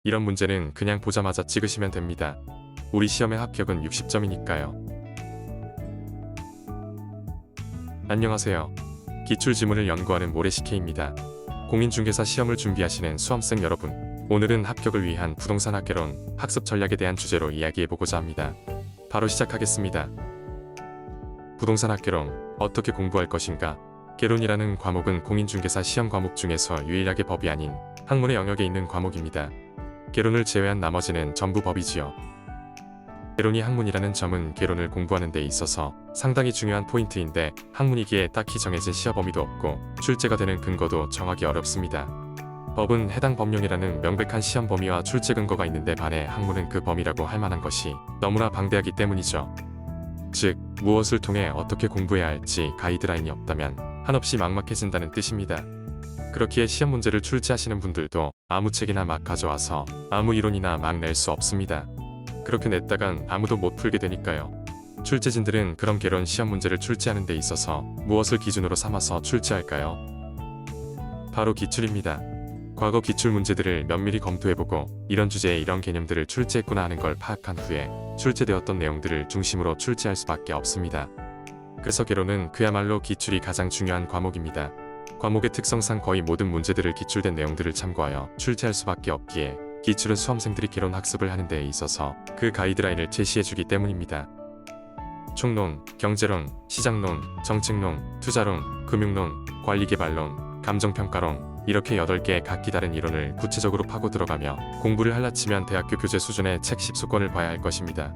이런 문제는 그냥 보자마자 찍으시면 됩니다. 우리 시험의 합격은 60점이니까요. 안녕하세요. 기출지문을 연구하는 모래시케입니다. 공인중개사 시험을 준비하시는 수험생 여러분, 오늘은 합격을 위한 부동산 학개론, 학습 전략에 대한 주제로 이야기해보고자 합니다. 바로 시작하겠습니다. 부동산 학개론, 어떻게 공부할 것인가? 개론이라는 과목은 공인중개사 시험 과목 중에서 유일하게 법이 아닌 학문의 영역에 있는 과목입니다. 개론을 제외한 나머지는 전부 법이지요. 개론이 학문이라는 점은 개론을 공부하는 데 있어서 상당히 중요한 포인트인데, 학문이기에 딱히 정해진 시험 범위도 없고 출제가 되는 근거도 정하기 어렵습니다. 법은 해당 법령이라는 명백한 시험 범위와 출제 근거가 있는데 반해 학문은 그 범위라고 할 만한 것이 너무나 방대하기 때문이죠. 즉, 무엇을 통해 어떻게 공부해야 할지 가이드라인이 없다면 한없이 막막해진다는 뜻입니다. 그렇기에 시험 문제를 출제하시는 분들도 아무 책이나 막 가져와서 아무 이론이나 막 낼 수 없습니다. 그렇게 냈다간 아무도 못 풀게 되니까요. 출제진들은 그럼 개론 시험 문제를 출제하는 데 있어서 무엇을 기준으로 삼아서 출제할까요? 바로 기출입니다. 과거 기출 문제들을 면밀히 검토해보고 이런 주제에 이런 개념들을 출제했구나 하는 걸 파악한 후에 출제되었던 내용들을 중심으로 출제할 수밖에 없습니다. 그래서 개론은 그야말로 기출이 가장 중요한 과목입니다. 과목의 특성상 거의 모든 문제들을 기출된 내용들을 참고하여 출제할 수밖에 없기에 기출은 수험생들이 개론 학습을 하는 데에 있어서 그 가이드라인을 제시해주기 때문입니다. 총론, 경제론, 시장론, 정책론, 투자론, 금융론, 관리개발론, 감정평가론, 이렇게 8개의 각기 다른 이론을 구체적으로 파고 들어가며 공부를 할라치면 대학교 교재 수준의 책 10수권을 봐야 할 것입니다.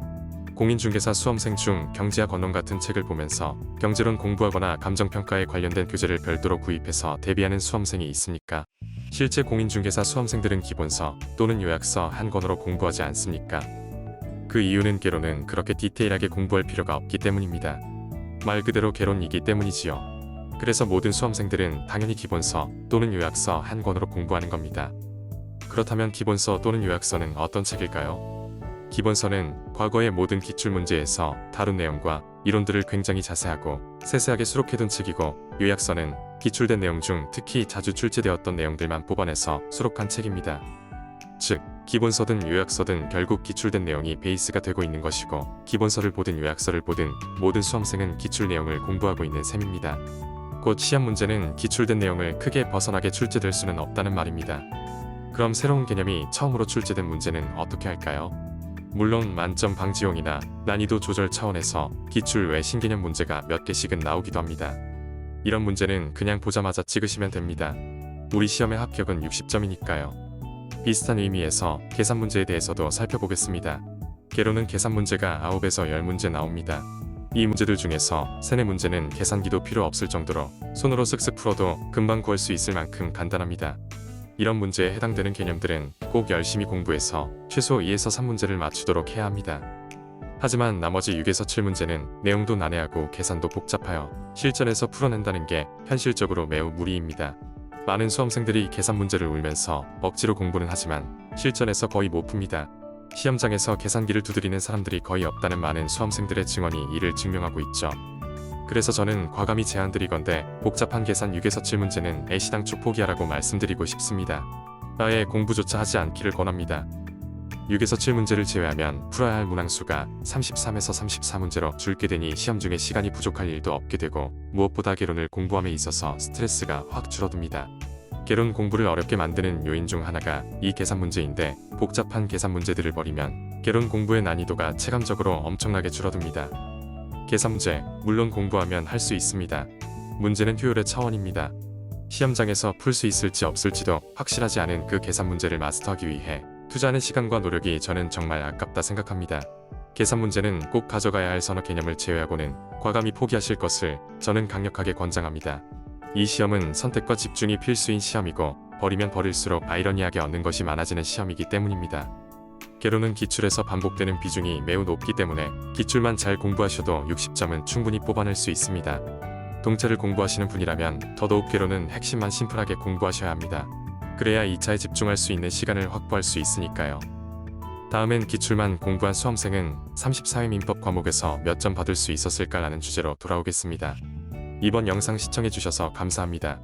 공인중개사 수험생 중 경제학 원론 같은 책을 보면서 경제론 공부하거나 감정평가에 관련된 교재를 별도로 구입해서 대비하는 수험생이 있습니까? 실제 공인중개사 수험생들은 기본서 또는 요약서 한 권으로 공부하지 않습니까? 그 이유는 개론은 그렇게 디테일하게 공부할 필요가 없기 때문입니다. 말 그대로 개론이기 때문이지요. 그래서 모든 수험생들은 당연히 기본서 또는 요약서 한 권으로 공부하는 겁니다. 그렇다면 기본서 또는 요약서는 어떤 책일까요? 기본서는 과거의 모든 기출문제에서 다룬 내용과 이론들을 굉장히 자세하고 세세하게 수록해둔 책이고, 요약서는 기출된 내용 중 특히 자주 출제되었던 내용들만 뽑아내서 수록한 책입니다. 즉, 기본서든 요약서든 결국 기출된 내용이 베이스가 되고 있는 것이고, 기본서를 보든 요약서를 보든 모든 수험생은 기출 내용을 공부하고 있는 셈입니다. 곧 시험 문제는 기출된 내용을 크게 벗어나게 출제될 수는 없다는 말입니다. 그럼 새로운 개념이 처음으로 출제된 문제는 어떻게 할까요? 물론 만점 방지용이나 난이도 조절 차원에서 기출 외 신개념 문제가 몇 개씩은 나오기도 합니다. 이런 문제는 그냥 보자마자 찍으시면 됩니다. 우리 시험의 합격은 60점이니까요. 비슷한 의미에서 계산 문제에 대해서도 살펴보겠습니다. 개론은 계산 문제가 9에서 10문제 나옵니다. 이 문제들 중에서 3-4문제는 계산기도 필요 없을 정도로 손으로 쓱쓱 풀어도 금방 구할 수 있을 만큼 간단합니다. 이런 문제에 해당되는 개념들은 꼭 열심히 공부해서 최소 2에서 3문제를 맞추도록 해야 합니다. 하지만 나머지 6에서 7문제는 내용도 난해하고 계산도 복잡하여 실전에서 풀어낸다는 게 현실적으로 매우 무리입니다. 많은 수험생들이 계산 문제를 울면서 억지로 공부는 하지만 실전에서 거의 못 풉니다. 시험장에서 계산기를 두드리는 사람들이 거의 없다는 많은 수험생들의 증언이 이를 증명하고 있죠. 그래서 저는 과감히 제안드리건대 복잡한 계산 6에서 7문제는 애시당초 포기하라고 말씀드리고 싶습니다. 아예 공부조차 하지 않기를 권합니다. 6에서 7문제를 제외하면 풀어야 할 문항수가 33에서 34문제로 줄게 되니 시험 중에 시간이 부족할 일도 없게 되고, 무엇보다 개론을 공부함에 있어서 스트레스가 확 줄어듭니다. 개론 공부를 어렵게 만드는 요인 중 하나가 이 계산 문제인데, 복잡한 계산 문제들을 버리면 개론 공부의 난이도가 체감적으로 엄청나게 줄어듭니다. 계산 문제, 물론 공부하면 할 수 있습니다. 문제는 효율의 차원입니다. 시험장에서 풀 수 있을지 없을지도 확실하지 않은 그 계산 문제를 마스터하기 위해 투자하는 시간과 노력이 저는 정말 아깝다 생각합니다. 계산 문제는 꼭 가져가야 할 서너 개념을 제외하고는 과감히 포기하실 것을 저는 강력하게 권장합니다. 이 시험은 선택과 집중이 필수인 시험이고, 버리면 버릴수록 아이러니하게 얻는 것이 많아지는 시험이기 때문입니다. 개론은 기출에서 반복되는 비중이 매우 높기 때문에 기출만 잘 공부하셔도 60점은 충분히 뽑아낼 수 있습니다. 동차를 공부하시는 분이라면 더더욱 개론은 핵심만 심플하게 공부하셔야 합니다. 그래야 2차에 집중할 수 있는 시간을 확보할 수 있으니까요. 다음엔 기출만 공부한 수험생은 34회 민법 과목에서 몇 점 받을 수 있었을까라는 주제로 돌아오겠습니다. 이번 영상 시청해주셔서 감사합니다.